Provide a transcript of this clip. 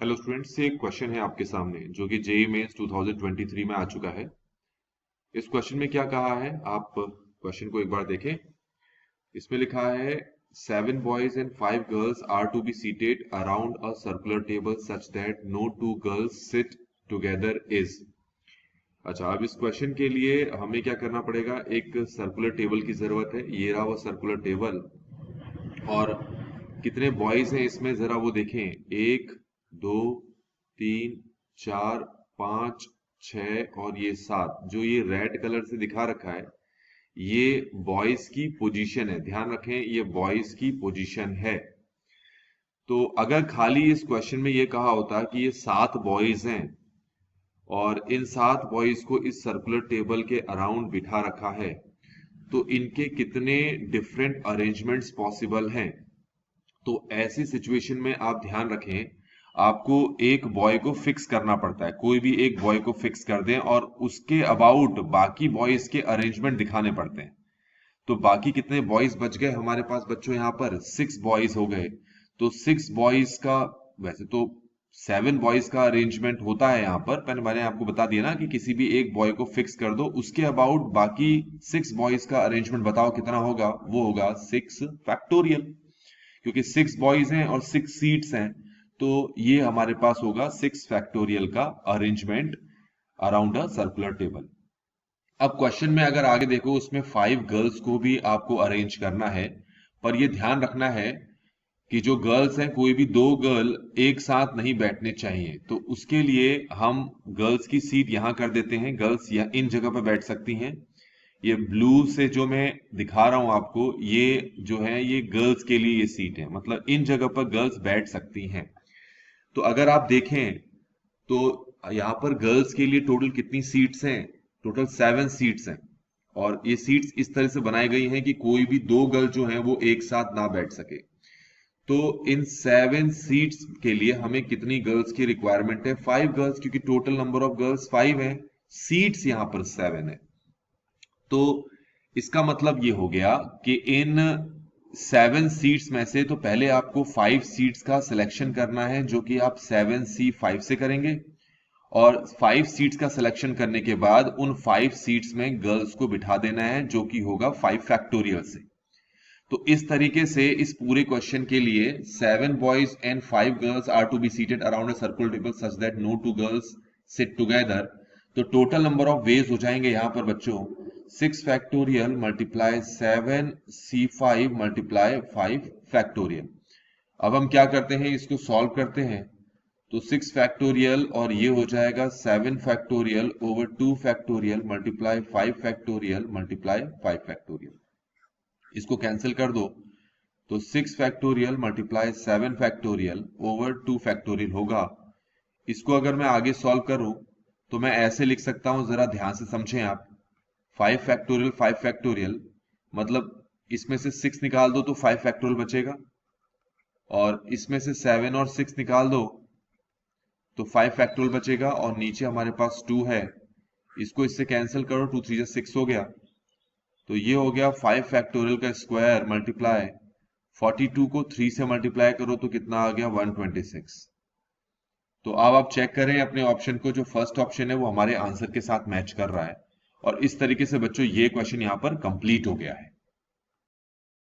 Hello students, एक question है आपके सामने जो कि जेईई मेंस 2023 में आ चुका है। इस क्वेश्चन में क्या कहा है, आप क्वेश्चन को एक बार देखें। इसमें लिखा है 7 boys and 5 girls are to be seated around a circular table such that no two girls sit together is। अच्छा, अब इस क्वेश्चन के लिए हमें क्या करना पड़ेगा, एक सर्कुलर टेबल की जरूरत है। ये रहा वो सर्कुलर टेबल। और कितने बॉयज हैं इसमें जरा वो देखें, 1 2 3 4 5 6 और ये 7, जो ये रेड कलर से दिखा रखा है ये बॉयज की पोजीशन है। ध्यान रखें, ये बॉयज की पोजीशन है। तो अगर खाली इस क्वेश्चन में ये कहा होता कि ये 7 बॉयज हैं और इन 7 बॉयज को इस सर्कुलर टेबल के अराउंड बिठा रखा है, तो इनके कितने डिफरेंट अरेंजमेंट्स पॉसिबल हैं। तो ऐसी सिचुएशन में आप ध्यान रखें, आपको एक बॉय को फिक्स करना पड़ता है। कोई भी एक बॉय को फिक्स कर दें और उसके अबाउट बाकी बॉयज के अरेंजमेंट दिखाने पड़ते हैं। तो बाकी कितने बॉयज बच गए हमारे पास बच्चों, यहाँ पर 6 बॉयज हो गए। तो 6 बॉयज का, वैसे तो 7 बॉयज का अरेंजमेंट होता है यहाँ पर, मैंने आपको बता दिया ना कि किसी भी एक बॉय को फिक्स कर दो, उसके अबाउट बाकी 6 बॉयज का अरेंजमेंट बताओ कितना होगा। वो होगा 6 फैक्टोरियल, क्योंकि 6 बॉयज हैं और 6 सीट्स हैं, तो ये हमारे पास होगा 6 फैक्टोरियल का arrangement around a circular table. अब क्वेश्चन में अगर आगे देखो, उसमें 5 गर्ल्स को भी आपको अरेंज करना है, पर ये ध्यान रखना है कि जो गर्ल्स हैं, कोई भी 2 गर्ल एक साथ नहीं बैठने चाहिए। तो उसके लिए हम गर्ल्स की सीट यहां कर देते हैं। गर्ल्स इन जगह पर बैठ सकती हैं। ये ब्लू से जो मैं दिखा रहा हूं आपको, ये जो है ये गर्ल्स के लिए ये सीट है, मतलब इन जगह पर गर्ल्स बैठ सकती हैं। तो अगर आप देखें तो यहां पर गर्ल्स के लिए टोटल कितनी सीट्स हैं, टोटल 7 सीट्स हैं। और ये सीट्स इस तरह से बनाई गई हैं कि कोई भी 2 गर्ल जो हैं वो एक साथ ना बैठ सके। तो इन 7 सीट्स के लिए हमें कितनी गर्ल्स की रिक्वायरमेंट है, 5 गर्ल्स, क्योंकि टोटल नंबर ऑफ गर्ल्स 5 है, सीट्स यहां पर 7 है। तो इसका मतलब ये हो गया कि इन 7 सीट्स में से तो पहले आपको 5 सीट्स का सिलेक्शन करना है, जो कि आप 7C5 से करेंगे। और 5 सीट्स का सिलेक्शन करने के बाद उन 5 सीट्स में गर्ल्स को बिठा देना है, जो कि होगा 5 फैक्टोरियल से। तो इस तरीके से इस पूरे क्वेश्चन के लिए 7 boys and 5 girls are to be seated around a circular table such that no 2 girls sit together. तो टोटल नंबर ऑफ वेज हो जाएंगे यहां पर बच्चों 6 factorial multiply 7C5 multiply 5 factorial. अब हम क्या करते हैं, इसको सॉल्व करते हैं। तो 6 फैक्टोरियल और ये हो जाएगा 7 factorial over 2 factorial multiply 5 factorial multiply 5 factorial. इसको कैंसिल कर दो तो 6 factorial multiply 7 factorial over 2 factorial होगा। इसको अगर मैं आगे सॉल्व करूं तो मैं ऐसे लिख सकता हूं, जरा ध्यान से समझें आप। 5 फैक्टोरियल 5 फैक्टोरियल मतलब इसमें से 6 निकाल दो तो 5 फैक्टोरियल बचेगा, और इसमें से 7 और 6 निकाल दो तो 5 फैक्टोरियल बचेगा, और नीचे हमारे पास 2 है, इसको इससे कैंसिल करो, 2 3 6 हो गया। तो ये हो गया 5 फैक्टोरियल का स्क्वायर मल्टीप्लाई 42 को 3 से मल्टीप्लाई करो तो कितना आ गया 126। तो अब आप चेक करें अपने ऑप्शन को, जो फर्स्ट ऑप्शन है वो हमारे आंसर के साथ मैच कर रहा है। और इस तरीके से बच्चों ये क्वेश्चन यहां पर कंप्लीट हो गया है।